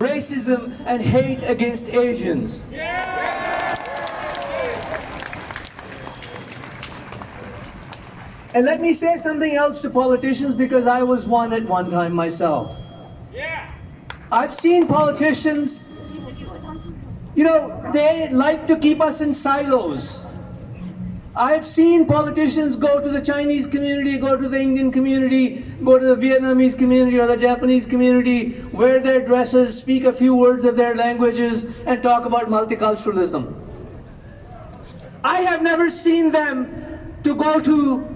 racism and hate against Asians. And let me say something else to politicians, because I was one at one time myself. I've seen politicians, they like to keep us in silos. I've seen politicians go to the Chinese community, go to the Indian community, go to the Vietnamese community or the Japanese community, wear their dresses, speak a few words of their languages, and talk about multiculturalism. I have never seen them to go to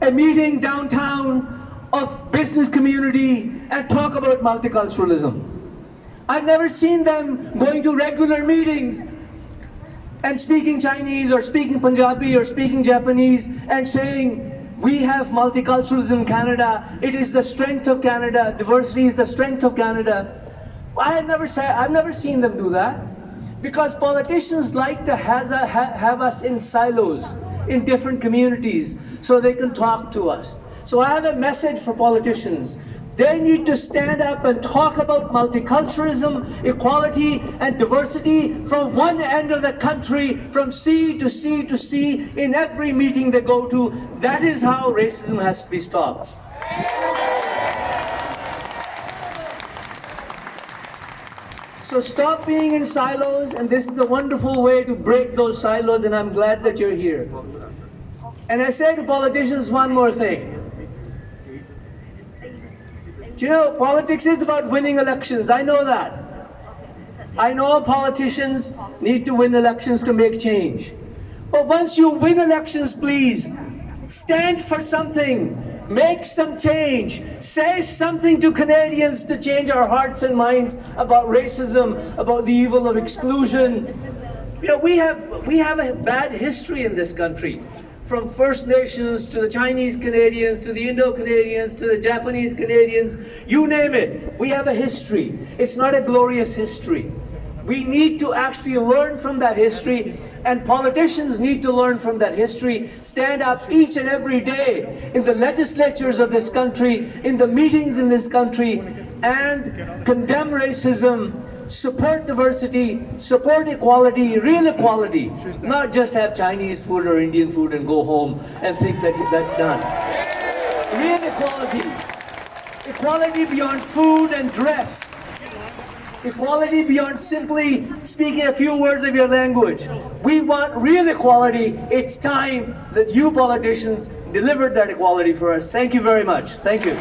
a meeting downtown of business community and talk about multiculturalism. I've never seen them going to regular meetings and speaking Chinese or speaking Punjabi or speaking Japanese and saying, we have multiculturalism in Canada, it is the strength of Canada, diversity is the strength of Canada. I've never seen them do that, because politicians like to have us in silos, in different communities, so they can talk to us. So I have a message for politicians. They need to stand up and talk about multiculturalism, equality, and diversity from one end of the country, from sea to sea to sea, in every meeting they go to. That is how racism has to be stopped. So stop being in silos, and this is a wonderful way to break those silos, and I'm glad that you're here. And I say to politicians one more thing. Politics is about winning elections. I know that. I know politicians need to win elections to make change. But once you win elections, please, stand for something. Make some change. Say something to Canadians to change our hearts and minds about racism, about the evil of exclusion. We have a bad history in this country. From First Nations to the Chinese Canadians, to the Indo-Canadians, to the Japanese Canadians, you name it. We have a history. It's not a glorious history. We need to actually learn from that history, and politicians need to learn from that history, stand up each and every day in the legislatures of this country, in the meetings in this country, and condemn racism, support diversity, support equality, real equality, not just have Chinese food or Indian food and go home and think that that's done. Real equality. Equality beyond food and dress. Equality beyond simply speaking a few words of your language. We want real equality. It's time that you politicians delivered that equality for us. Thank you very much. Thank you.